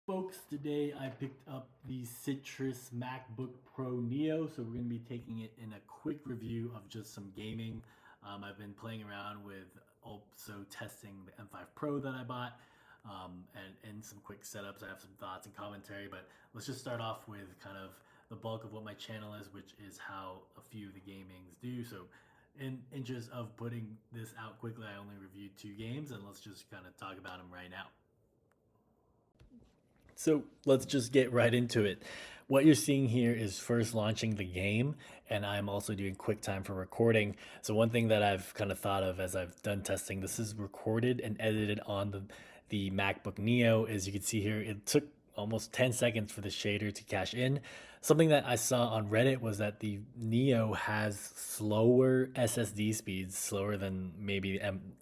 Folks, today I picked up the Citrus MacBook Pro Neo, so we're going to be taking it in a quick review of just some gaming. I've been playing around with also testing the M5 Pro that I bought, and some quick setups. I have some thoughts and commentary, but let's just start off with kind of the bulk of what my channel is, which is how a few of the gamings do. So in interest of putting this out quickly, I only reviewed 2 games, and let's just kind of talk about them right now. So let's just get right into it. What you're seeing here is first launching the game, and I'm also doing QuickTime for recording. So one thing that I've kind of thought of as I've done testing, this is recorded and edited on the MacBook Neo. As you can see here, it took almost 10 seconds for the shader to cache in. Something that I saw on Reddit was that the Neo has slower SSD speeds, slower than maybe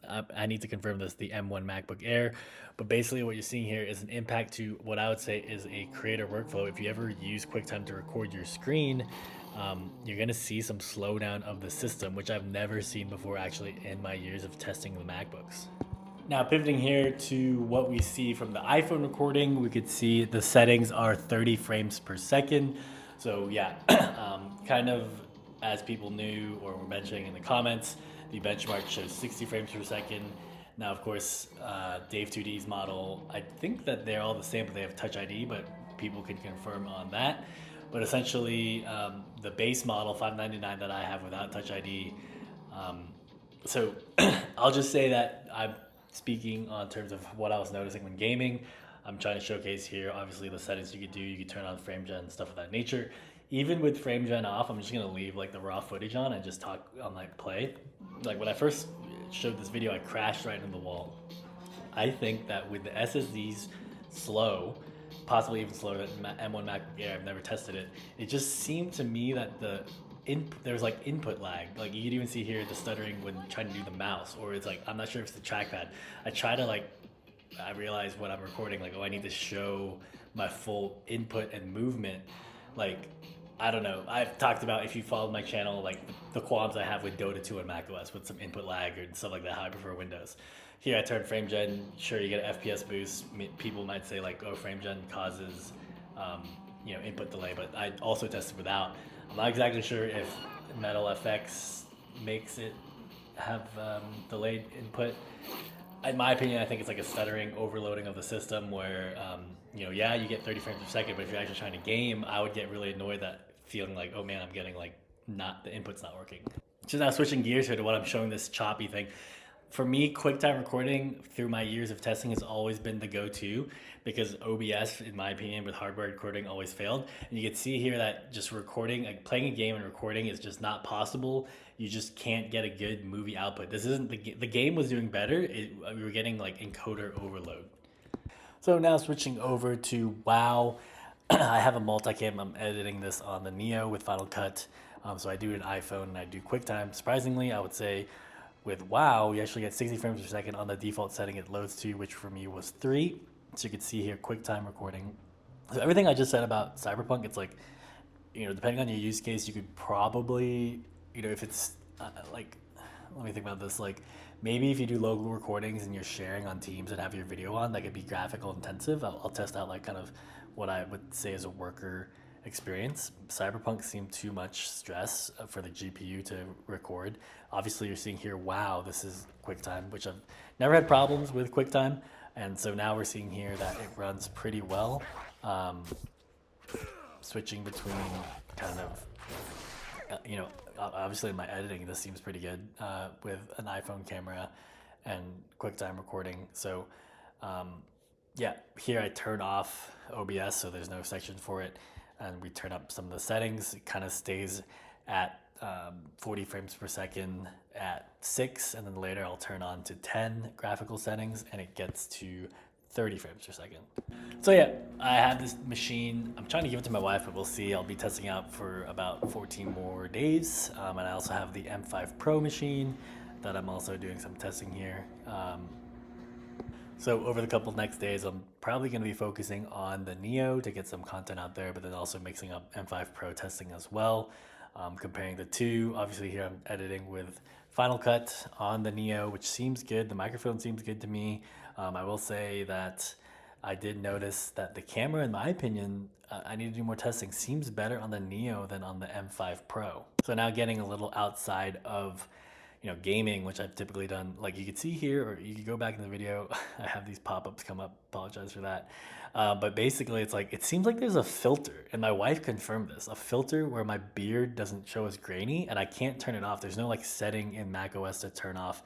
I need to confirm this, the M1 MacBook Air. But basically what you're seeing here is an impact to what I would say is a creator workflow. If you ever use QuickTime to record your screen, you're gonna see some slowdown of the system, which I've never seen before actually in my years of testing the MacBooks. Now pivoting here to what we see from the iPhone recording, we could see the settings are 30 frames per second. So yeah, kind of as people knew or were mentioning in the comments, the benchmark shows 60 frames per second. Now, of course, Dave 2D's model, I think that they're all the same, but they have Touch ID, but people can confirm on that. But essentially, the base model 599 that I have without Touch ID, so I'll just say that I'm speaking on terms of what I was noticing when gaming. I'm trying to showcase here, obviously, the settings you could do. You could turn on frame gen, stuff of that nature. Even with frame gen off, I'm just gonna leave like the raw footage on and just talk on like play. Like when I first showed this video, I crashed right into the wall. I think that with the SSDs slow, possibly even slower than M1 MacBook Air, I've never tested it. It just seemed to me that there was like input lag. Like you could even see here the stuttering when trying to do the mouse, or it's like I'm not sure if it's the trackpad. I try to like I realize when I'm recording, like, oh, I need to show my full input and movement. Like, I don't know. I've talked about, if you followed my channel, like the qualms I have with Dota 2 and macOS with some input lag and stuff like that, how I prefer Windows. Here I turn frame gen, sure, you get an FPS boost. People might say, like, oh, frame gen causes, input delay, but I also tested without. I'm not exactly sure if Metal FX makes it have delayed input. In my opinion, I think it's like a stuttering overloading of the system where, yeah, you get 30 frames per second, but if you're actually trying to game, I would get really annoyed that feeling like, oh man, I'm getting like not, the input's not working. Just now switching gears here to what I'm showing, this choppy thing. For me, QuickTime recording through my years of testing has always been the go-to because OBS, in my opinion, with hardware recording always failed. And you can see here that just recording, like playing a game and recording is just not possible. You just can't get a good movie output. This isn't the game was doing better. We were getting like encoder overload. So now switching over to WoW. I have a multicam. I'm editing this on the Neo with Final Cut. So I do an iPhone and I do QuickTime. Surprisingly, I would say with WoW, you actually get 60 frames per second on the default setting it loads to, which for me was 3. So you can see here QuickTime recording. So everything I just said about Cyberpunk, it's like, depending on your use case, you could probably, if it's like, let me think about this. Like, maybe if you do local recordings and you're sharing on Teams and have your video on, that could be graphical intensive. I'll test out like kind of what I would say is a worker experience. Cyberpunk seemed too much stress for the GPU to record. Obviously, you're seeing here, wow, this is QuickTime, which I've never had problems with QuickTime. And so now we're seeing here that it runs pretty well. Switching between kind of, obviously in my editing, this seems pretty good with an iPhone camera and QuickTime recording. So, yeah, here I turn off OBS, so there's no section for it, and we turn up some of the settings. It kind of stays at 40 frames per second at 6, and then later I'll turn on to 10 graphical settings, and it gets to 30 frames per second. So yeah, I have this machine. I'm trying to give it to my wife, but we'll see. I'll be testing out for about 14 more days. And I also have the M5 Pro machine that I'm also doing some testing here. So over the couple next days, I'm probably going to be focusing on the Neo to get some content out there, but then also mixing up M5 Pro testing as well. Comparing the two, obviously here I'm editing with Final Cut on the Neo, which seems good. The microphone seems good to me. I will say that I did notice that the camera, in my opinion, I need to do more testing, seems better on the Neo than on the M5 Pro. So now getting a little outside of, gaming, which I've typically done, like you could see here, or you could go back in the video. I have these pop-ups come up. Apologize for that. But basically, it's like it seems like there's a filter, and my wife confirmed this. A filter where my beard doesn't show as grainy, and I can't turn it off. There's no like setting in macOS to turn off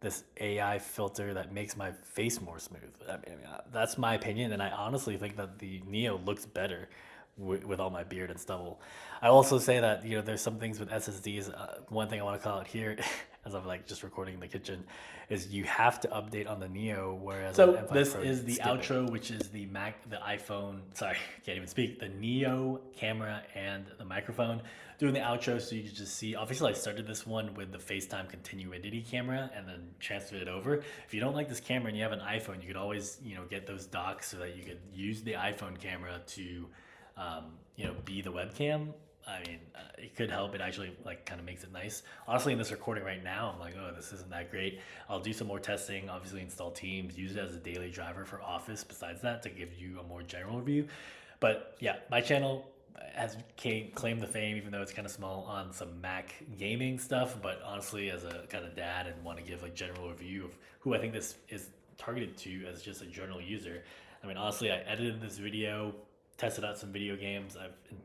this AI filter that makes my face more smooth. I mean, that's my opinion, and I honestly think that the Neo looks better with all my beard and stubble. I also say that there's some things with SSDs. One thing I want to call out here, as I'm like just recording in the kitchen, is you have to update on the Neo, whereas on So M5 this Pro, is the skip it. outro, which is the iPhone. Sorry, can't even speak. The Neo camera and the microphone. Doing the outro, so you can just see. Obviously, I started this one with the FaceTime continuity camera, and then transferred it over. If you don't like this camera and you have an iPhone, you could always get those docks so that you could use the iPhone camera to be the webcam. I mean, it could help. It actually like kind of makes it nice. Honestly, in this recording right now, I'm like, oh, this isn't that great. I'll do some more testing. Obviously, install Teams, use it as a daily driver for Office. Besides that, to give you a more general review. But yeah, my channel has claimed the fame, even though it's kind of small, on some Mac gaming stuff. But honestly, as a kind of dad and want to give a general review of who I think this is targeted to as just a general user. I mean, honestly, I edited this video, tested out some video games. I've been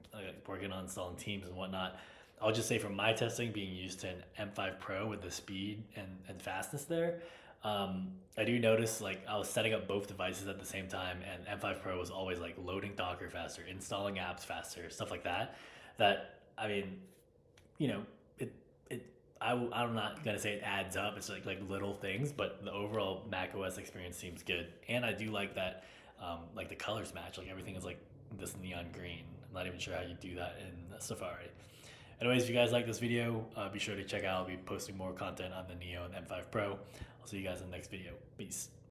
working on installing Teams and whatnot. I'll just say from my testing, being used to an M5 Pro with the speed and fastness there, I do notice like I was setting up both devices at the same time, and M5 Pro was always like loading Docker faster, installing apps faster, stuff like that. That I mean, you know, I'm not gonna say it adds up. It's like little things, but the overall Mac OS experience seems good, and I do like that. Like the colors match. Like everything is like this neon green. I'm not even sure how you do that in Safari. Anyways, if you guys like this video, be sure to check out. I'll be posting more content on the Neo and M5 Pro. I'll see you guys in the next video. Peace.